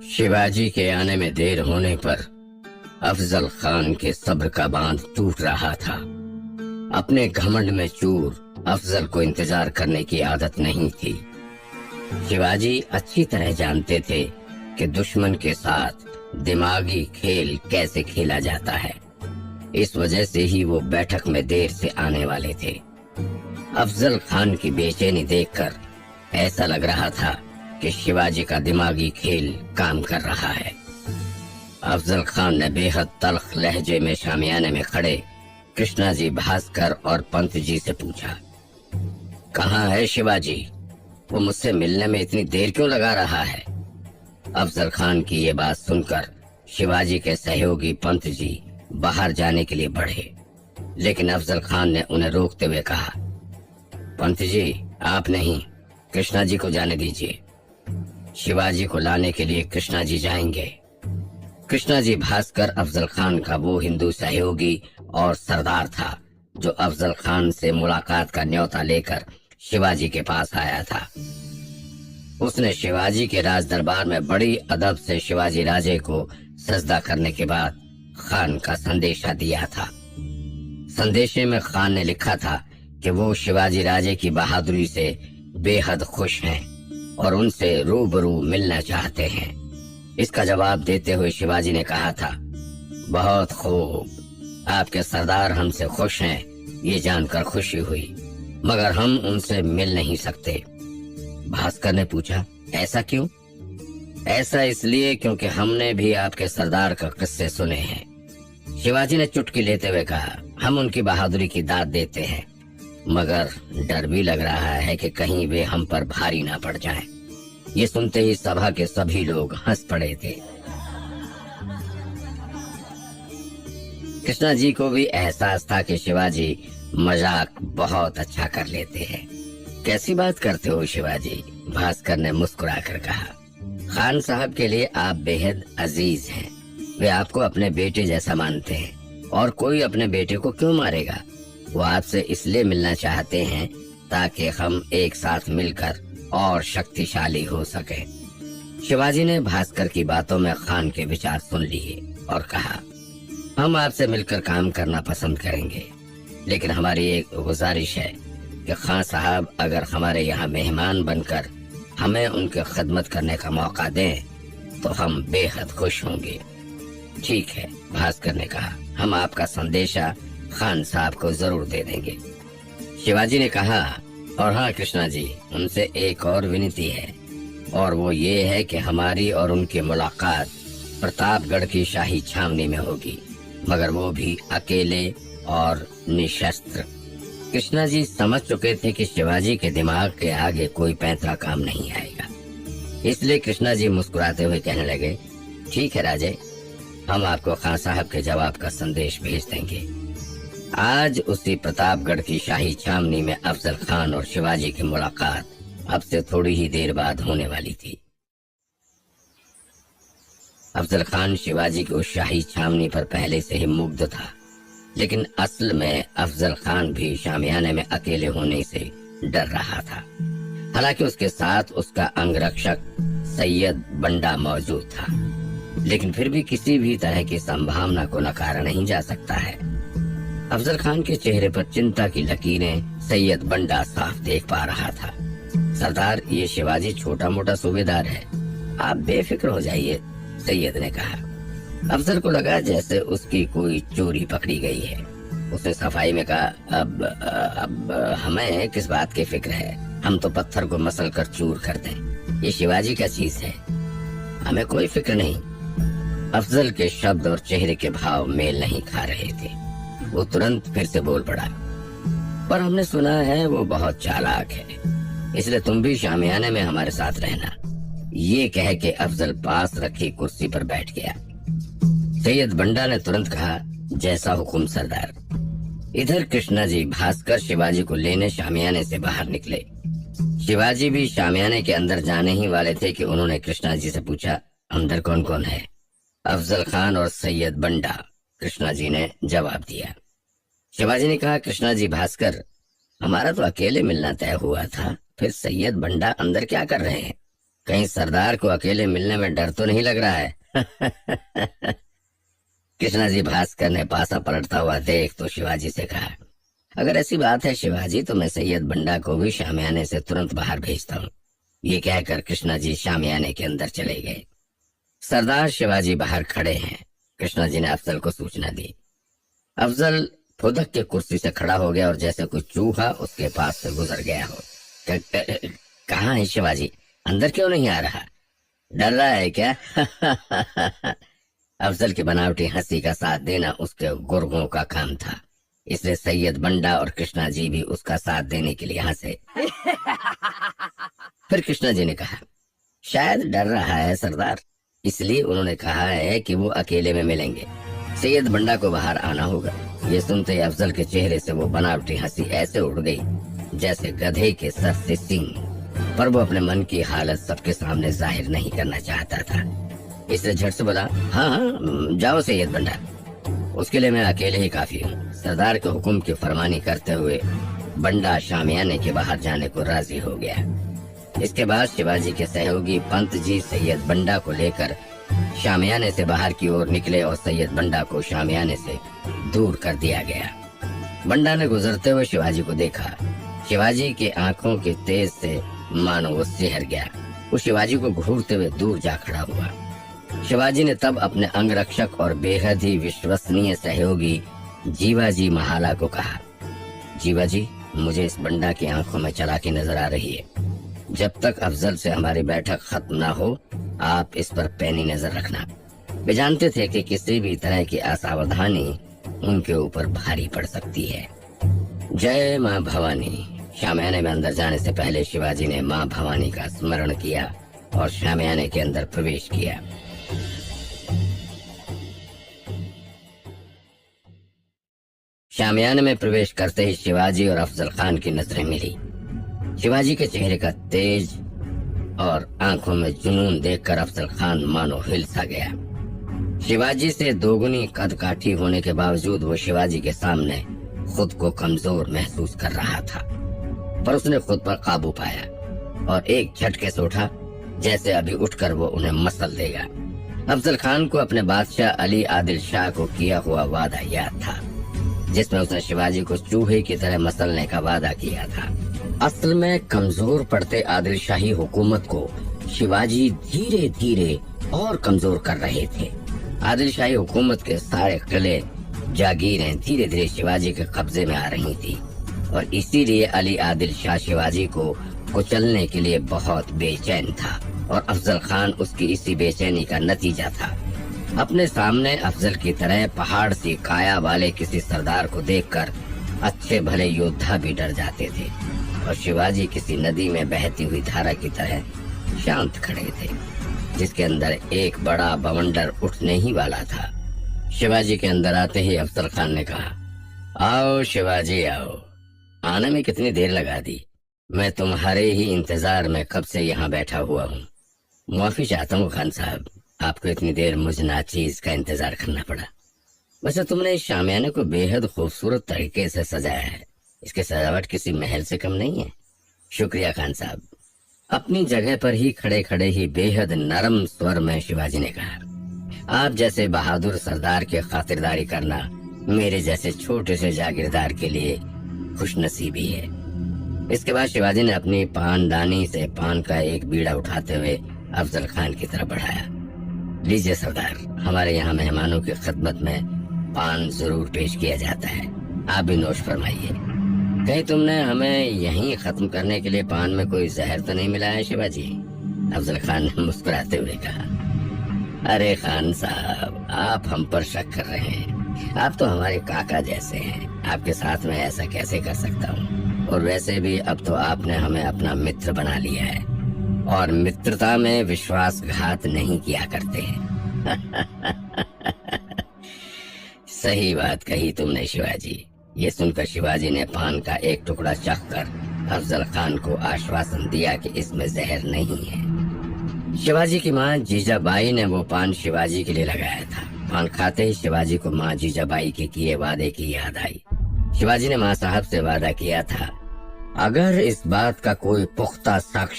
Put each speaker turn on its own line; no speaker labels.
शिवाजी के आने में देर होने पर अफजल खान के सब्र का बांध टूट रहा था। अपने घमंड में चूर अफजल को इंतजार करने की आदत नहीं थी। शिवाजी अच्छी तरह जानते थे कि दुश्मन के साथ दिमागी खेल कैसे खेला जाता है। इस वजह से ही वो बैठक में देर से आने वाले थे। अफजल खान की बेचैनी देखकर ऐसा लग रहा था कि शिवाजी का दिमागी खेल काम कर रहा है। अफजल खान ने बेहद तल्ख लहजे में शामियाने में खड़े कृष्णा जी, भास्कर और पंत जी से पूछा, कहाँ है शिवाजी? वो मुझसे मिलने में इतनी देर क्यों लगा रहा है? अफजल खान की ये बात सुनकर शिवाजी के सहयोगी पंत जी बाहर जाने के लिए बढ़े, लेकिन अफजल खान ने उन्हें रोकते हुए कहा, पंत जी आप नहीं, कृष्णा जी को जाने दीजिए। शिवाजी को लाने के लिए कृष्णा जी जाएंगे। कृष्णा जी भास्कर अफजल खान का वो हिंदू सहयोगी और सरदार था जो अफजल खान से मुलाकात का न्योता लेकर शिवाजी के पास आया था। उसने शिवाजी के राज दरबार में बड़ी अदब से शिवाजी राजे को सजदा करने के बाद खान का संदेशा दिया था। संदेशे में खान ने लिखा था कि वो शिवाजी राजे की बहादुरी से बेहद खुश हैं और उनसे रूबरू मिलना चाहते हैं। इसका जवाब देते हुए शिवाजी ने कहा था, बहुत खूब, आपके सरदार हमसे खुश हैं, ये जानकर खुशी हुई, मगर हम उनसे मिल नहीं सकते। भास्कर ने पूछा, ऐसा क्यों? ऐसा इसलिए क्योंकि हमने भी आपके सरदार का किस्से सुने हैं। शिवाजी ने चुटकी लेते हुए कहा, हम उनकी बहादुरी की दाद देते हैं, मगर डर भी लग रहा है कि कहीं वे हम पर भारी ना पड़ जाएं। ये सुनते ही सभा के सभी लोग हंस पड़े थे। कृष्णा जी को भी एहसास था कि शिवाजी मजाक बहुत अच्छा कर लेते हैं। कैसी बात करते हो शिवाजी? भास्कर ने मुस्कुराकर कहा, खान साहब के लिए आप बेहद अजीज हैं। वे आपको अपने बेटे जैसा मानते हैं, और कोई अपने बेटे को क्यों मारेगा? वो आपसे इसलिए मिलना चाहते हैं ताकि हम एक साथ मिलकर और शक्तिशाली हो सके। शिवाजी ने भास्कर की बातों में खान के विचार सुन लिए और कहा, हम आपसे मिलकर काम करना पसंद करेंगे, लेकिन हमारी एक गुजारिश है कि खान साहब अगर हमारे यहाँ मेहमान बनकर हमें उनकी खिदमत करने का मौका दें तो हम बेहद खुश होंगे। ठीक है, भास्कर ने कहा, हम आपका संदेशा खान साहब को जरूर दे देंगे। शिवाजी ने कहा, और हाँ कृष्णा जी, उनसे एक और विनती है, और वो ये है कि हमारी और उनकी मुलाकात प्रतापगढ़ की शाही छावनी में होगी, मगर वो भी अकेले और निशस्त्र। कृष्णा जी समझ चुके थे कि शिवाजी के दिमाग के आगे कोई पैंतरा काम नहीं आएगा, इसलिए कृष्णा जी मुस्कुराते हुए कहने लगे, ठीक है राजे, हम आपको खान साहब के जवाब का संदेश भेज देंगे। आज उसी प्रतापगढ़ की शाही छावनी में अफजल खान और शिवाजी की मुलाकात अब से थोड़ी ही देर बाद होने वाली थी। अफजल खान शिवाजी की उस शाही छावनी पर पहले से ही मुग्ध था, लेकिन असल में अफजल खान भी शामियाने में अकेले होने से डर रहा था। हालांकि उसके साथ उसका अंगरक्षक सैयद बंडा मौजूद था, लेकिन फिर भी किसी भी तरह की संभावना को नकारा नहीं जा सकता है। अफजल खान के चेहरे पर चिंता की लकीरें सैयद बंडा साफ देख पा रहा था। सरदार, ये शिवाजी छोटा मोटा सूबेदार है, आप बेफिक्र हो जाइए, सैयद ने कहा। अफजल को लगा जैसे उसकी कोई चोरी पकड़ी गई है। उसने सफाई में कहा, अब हमें किस बात की फिक्र है? हम तो पत्थर को मसल कर चूर कर दें, ये शिवाजी का चीज है, हमें कोई फिक्र नहीं। अफजल के शब्द और चेहरे के भाव मेल नहीं खा रहे थे। वो तुरंत फिर से बोल पड़ा, पर हमने सुना है वो बहुत चालाक है, इसलिए तुम भी शामियाने में हमारे साथ रहना। ये कह के अफजल पास रखी कुर्सी पर बैठ गया। सैयद बंडा ने तुरंत कहा, जैसा हुकुम सरदार। इधर कृष्णा जी भास्कर शिवाजी को लेने शामियाने से बाहर निकले। शिवाजी भी शामियाने के अंदर जाने ही वाले थे कि उन्होंने कृष्णा जी से पूछा, अंदर कौन कौन है? अफजल खान और सैयद बंडा, कृष्णा जी ने जवाब दिया। शिवाजी ने कहा, कृष्णा जी भास्कर, हमारा तो अकेले मिलना तय हुआ था, फिर सैयद बंडा अंदर क्या कर रहे हैं? कहीं सरदार को अकेले मिलने में डर तो नहीं लग रहा है? कृष्णा जी भास्कर ने पासा पलटता हुआ देख तो शिवाजी से कहा, अगर ऐसी बात है शिवाजी तो मैं सैयद बंडा को भी शामियाने से तुरंत बाहर भेजता हूँ। ये कहकर कृष्णा जी शामियाने के अंदर चले गए। सरदार शिवाजी बाहर खड़े हैं। कृष्णा जी ने अफजल को सूचना दी। अफजल फुदक के कुर्सी से खड़ा हो गया और जैसे कोई चूहा उसके पास से गुजर गया हो। कहाँ है शिवाजी? अंदर क्यों नहीं आ रहा? डर रहा है क्या? अफजल की बनावटी हंसी का साथ देना उसके गुर्गों का काम था, इसलिए सैयद बंडा और कृष्णा जी भी उसका साथ देने के लिए हंसे। फिर कृष्णा जी ने कहा, शायद डर रहा है सरदार, इसलिए उन्होंने कहा है कि वो अकेले में मिलेंगे। सैयद बंडा को बाहर आना होगा। ये सुनते ही अफजल के चेहरे से वो बनावटी हंसी ऐसे उड़ गई जैसे गधे के सर से सींग, पर वो अपने मन की हालत सबके सामने जाहिर नहीं करना चाहता था, इसलिए झट से बोला, हाँ हाँ जाओ सैयद बंडा, उसके लिए मैं अकेले ही काफी हूँ। सरदार के हुक्म की फरमानी करते हुए बंडा शामियाने के बाहर जाने को राजी हो गया। इसके बाद शिवाजी के सहयोगी पंत जी सैयद बंडा को लेकर शामियाने से बाहर की ओर निकले और सैयद बंडा को शामियाने से दूर कर दिया गया। बंडा ने गुजरते हुए शिवाजी को देखा। शिवाजी की आंखों के तेज से मानो वो सिहर गया। वो शिवाजी को घूरते हुए दूर जा खड़ा हुआ। शिवाजी ने तब अपने अंगरक्षक और बेहद ही विश्वसनीय सहयोगी जीवाजी महाला को कहा, जीवाजी, मुझे इस बंडा की आंखों में चालाकी नजर आ रही है। जब तक अफजल से हमारी बैठक खत्म ना हो, आप इस पर पैनी नजर रखना। वे जानते थे कि किसी भी तरह की असावधानी उनके ऊपर भारी पड़ सकती है। जय माँ भवानी। शामियाने में अंदर जाने से पहले शिवाजी ने माँ भवानी का स्मरण किया और शामियाने के अंदर प्रवेश किया। शामियाने में प्रवेश करते ही शिवाजी और अफजल खान की नजरें मिली। शिवाजी के चेहरे का तेज और आंखों में जुनून देखकर अफजल खान मानो हिल सा गया। शिवाजी से दोगुनी कदकाठी होने के बावजूद वो शिवाजी के सामने खुद को कमजोर महसूस कर रहा था, पर उसने खुद पर काबू पाया और एक झटके से उठा जैसे अभी उठकर वो उन्हें मसल देगा। अफजल खान को अपने बादशाह अली आदिल शाह को किया हुआ वादा याद था, जिसमें उसने शिवाजी को चूहे की तरह मसलने का वादा किया था। असल में कमजोर पड़ते आदिल शाही हुकूमत को शिवाजी धीरे धीरे और कमजोर कर रहे थे। आदिल शाही हुकूमत के सारे किले, जागीरें धीरे धीरे शिवाजी के कब्जे में आ रही थी और इसीलिए अली आदिल शाह शिवाजी को कुचलने के लिए बहुत बेचैन था और अफजल खान उसकी इसी बेचैनी का नतीजा था। अपने सामने अफजल की तरह पहाड़ सी काया वाले किसी सरदार को देखकर अच्छे भले योद्धा भी डर जाते थे और शिवाजी किसी नदी में बहती हुई धारा की तरह शांत खड़े थे, जिसके अंदर एक बड़ा बवंडर उठने ही वाला था। शिवाजी के अंदर आते ही अफजल खान ने कहा, आओ शिवाजी आओ। आने में कितनी देर लगा दी? मैं तुम्हारे ही इंतजार में कब से यहाँ बैठा हुआ हूँ। माफी चाहता हूँ खान साहब, आपको इतनी देर मुझ नाचीज का इंतजार करना पड़ा। वैसे तुमने इस शामियाने को बेहद खूबसूरत तरीके से सजाया है, इसकी सजावट किसी महल से कम नहीं है। शुक्रिया खान साहब। अपनी जगह पर ही खड़े खड़े ही बेहद नरम स्वर में शिवाजी ने कहा, आप जैसे बहादुर सरदार की खातिरदारी करना मेरे जैसे छोटे से जागीरदार के लिए खुशनसीबी है। इसके बाद शिवाजी ने अपनी पानदानी से पान का एक बीड़ा उठाते हुए अफजल खान की तरफ बढ़ाया। लीजिए सरदार, हमारे यहाँ मेहमानों की खिदमत में पान जरूर पेश किया जाता है, आप भी नोश फरमाइए। कहीं तुमने हमें यहीं खत्म करने के लिए पान में कोई जहर तो नहीं मिला है शिवाजी? अफजल खान ने मुस्कुराते हुए कहा, अरे खान साहब, आप हम पर शक कर रहे हैं। आप तो हमारे काका जैसे हैं, आपके साथ में ऐसा कैसे कर सकता हूँ? और वैसे भी अब तो आपने हमें अपना मित्र बना लिया है और मित्रता में विश्वासघात नहीं किया करते हैं। सही बात कही तुमने शिवाजी। ये सुनकर शिवाजी ने पान का एक टुकड़ा चखकर अफजल खान को आश्वासन दिया कि इसमें जहर नहीं है। शिवाजी की माँ जीजाबाई ने वो पान शिवाजी के लिए लगाया था। पान खाते ही शिवाजी को माँ जीजाबाई के किए वादे की याद आई। शिवाजी ने माँ साहब से वादा किया था, अगर इस बात का कोई पुख्ता साक्ष्य